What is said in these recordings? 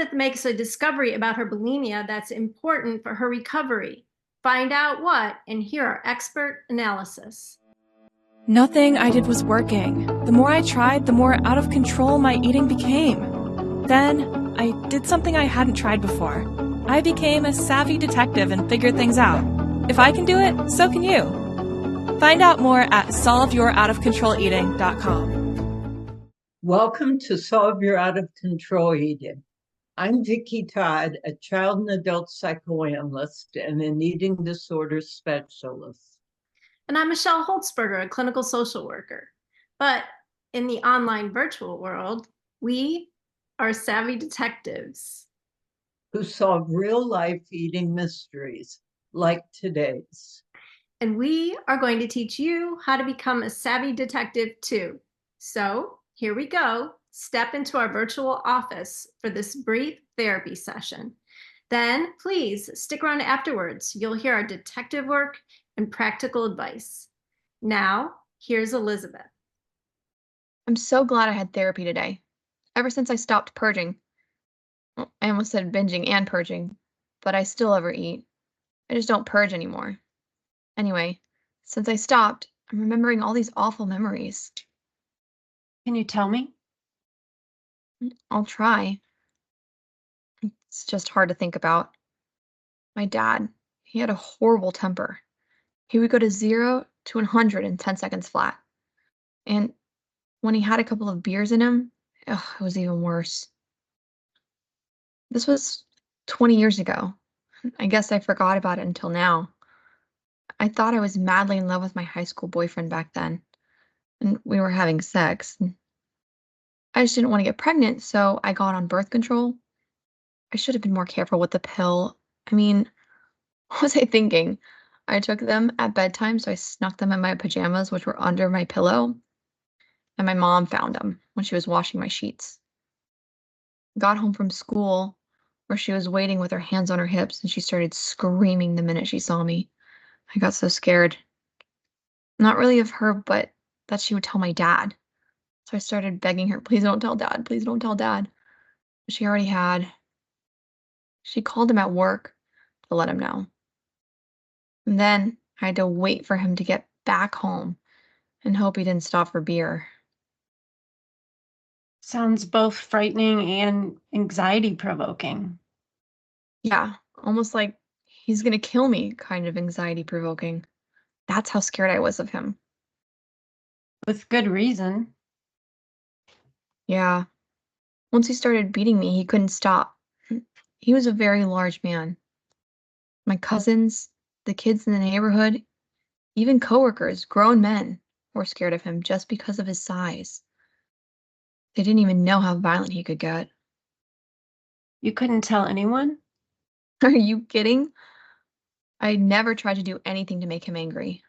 Elizabeth makes a discovery about her bulimia that's important for her recovery. Find out what, and hear our expert analysis. Nothing I did was working. The more I tried, the more out of control my eating became. Then, I did something I hadn't tried before. I became a savvy detective and figured things out. If I can do it, so can you. Find out more at solveyouroutofcontroleating.com. Welcome to Solve Your Out of Control Eating. I'm Vicki Todd, a child and adult psychoanalyst and an eating disorder specialist. And I'm Michelle Holtzberger, a clinical social worker. But in the online virtual world, we are savvy detectives who solve real-life eating mysteries like today's. And we are going to teach you how to become a savvy detective too. So here we go. Step into our virtual office for this brief therapy session. Then please stick around afterwards. You'll hear our detective work and practical advice. Now, here's Elizabeth. I'm so glad I had therapy today. Ever since I stopped purging. Well, I almost said binging and purging, but I still overeat. I just don't purge anymore. Anyway, since I stopped, I'm remembering all these awful memories. Can you tell me? I'll try. It's just hard to think about. My dad, he had a horrible temper. He would go to 0 to 100 in 10 seconds flat. And when he had a couple of beers in him, it was even worse. This was 20 years ago. I guess I forgot about it until now. I thought I was madly in love with my high school boyfriend back then, and we were having sex. I just didn't want to get pregnant, so I got on birth control. I should have been more careful with the pill. I mean, what was I thinking? I took them at bedtime, so I snuck them in my pajamas, which were under my pillow, and my mom found them when she was washing my sheets. Got home from school, where she was waiting with her hands on her hips, and she started screaming the minute she saw me. I got so scared. Not really of her, but that she would tell my dad. So I started begging her, please don't tell dad, please don't tell dad. But she already had. She called him at work to let him know. And then I had to wait for him to get back home and hope he didn't stop for beer. Sounds both frightening and anxiety provoking. Yeah, almost like he's gonna kill me, kind of anxiety provoking. That's how scared I was of him. With good reason. Yeah. Once he started beating me, he couldn't stop. He was a very large man. My cousins, the kids in the neighborhood, even coworkers, grown men, were scared of him just because of his size. They didn't even know how violent he could get. You couldn't tell anyone? Are you kidding? I never tried to do anything to make him angry.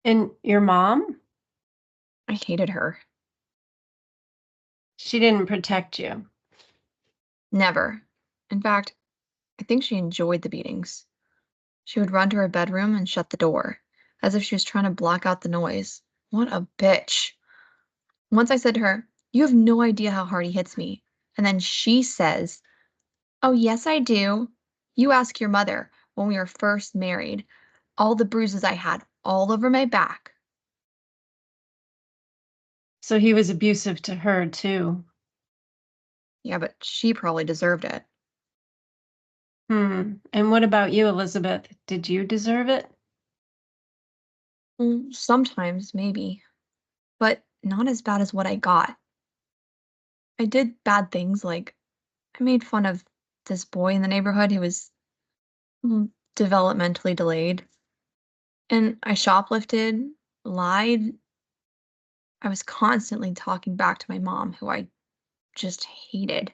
And your mom? I hated her. She didn't protect you. Never. In fact, I think she enjoyed the beatings. She would run to her bedroom and shut the door, as if she was trying to block out the noise. What a bitch. Once I said to her, "You have no idea how hard he hits me." And then she says, "Oh, yes, I do. You ask your mother when we were first married. All the bruises I had all over my back." So he was abusive to her, too. Yeah, but she probably deserved it. And what about you, Elizabeth? Did you deserve it? Sometimes, maybe. But not as bad as what I got. I did bad things, like I made fun of this boy in the neighborhood who was developmentally delayed. And I shoplifted, lied. I was constantly talking back to my mom, who I just hated.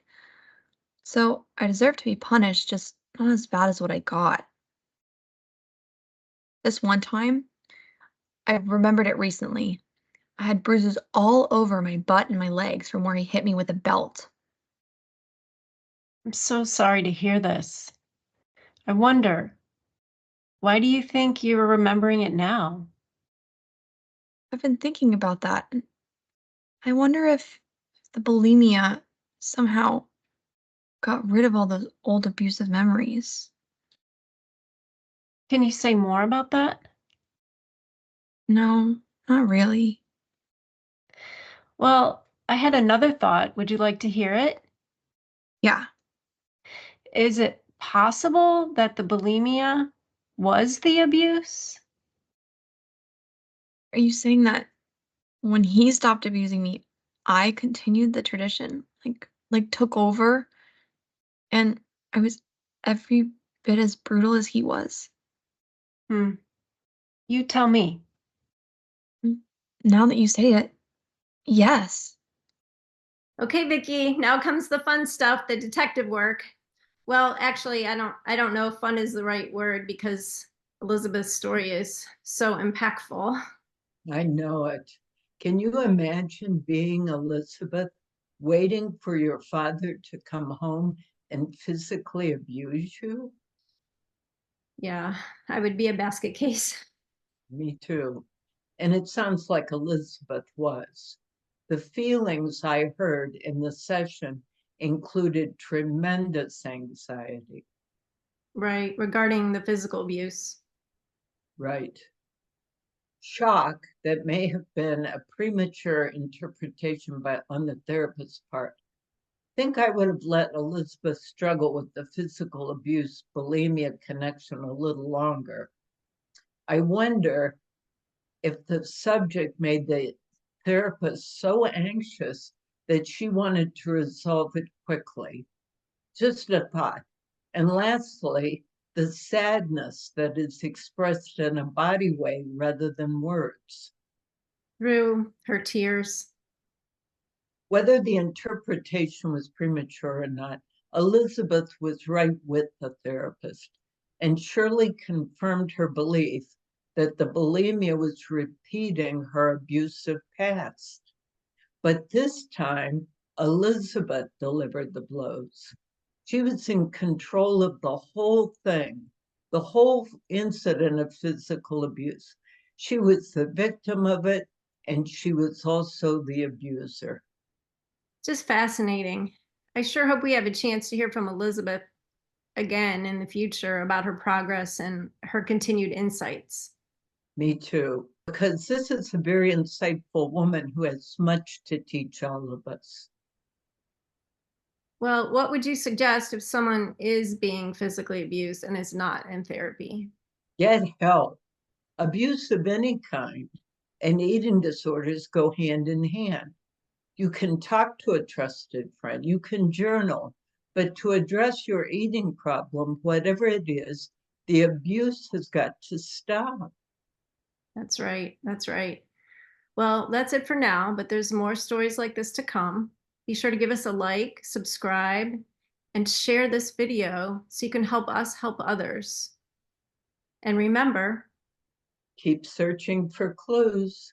So I deserve to be punished, just not as bad as what I got. This one time, I remembered it recently. I had bruises all over my butt and my legs from where he hit me with a belt. I'm so sorry to hear this. I wonder, why do you think you're remembering it now? I've been thinking about that. I wonder if the bulimia somehow got rid of all those old abusive memories. Can you say more about that? No, not really. Well, I had another thought. Would you like to hear it? Yeah. Is it possible that the bulimia was the abuse? Are you saying that when he stopped abusing me, I continued the tradition? Like took over and I was every bit as brutal as he was? Hmm. You tell me. Mm, Now that you say it, yes. Okay, Vicky, now comes the fun stuff, the detective work. Well, actually, I don't know if fun is the right word because Elizabeth's story is so impactful. I know it. Can you imagine being Elizabeth, waiting for your father to come home and physically abuse you? Yeah, I would be a basket case. Me too. And it sounds like Elizabeth was. The feelings I heard in the session included tremendous anxiety. Right, regarding the physical abuse. Right. Shock that may have been a premature interpretation on the therapist's part. Think I would have let Elizabeth struggle with the physical abuse bulimia connection a little longer. I wonder if the subject made the therapist so anxious that she wanted to resolve it quickly. Just a thought. And lastly, the sadness that is expressed in a body way rather than words. Through her tears. Whether the interpretation was premature or not, Elizabeth was right with the therapist and surely confirmed her belief that the bulimia was repeating her abusive past. But this time, Elizabeth delivered the blows. She was in control of the whole thing, the whole incident of physical abuse. She was the victim of it, and she was also the abuser. Just fascinating. I sure hope we have a chance to hear from Elizabeth again in the future about her progress and her continued insights. Me too, because this is a very insightful woman who has much to teach all of us. Well, what would you suggest if someone is being physically abused and is not in therapy? Get help. Abuse of any kind and eating disorders go hand in hand. You can talk to a trusted friend, you can journal, but to address your eating problem, whatever it is, the abuse has got to stop. That's right. That's right. Well, that's it for now, but there's more stories like this to come. Be sure to give us a like, subscribe, and share this video so you can help us help others. And remember, Keep searching for clues.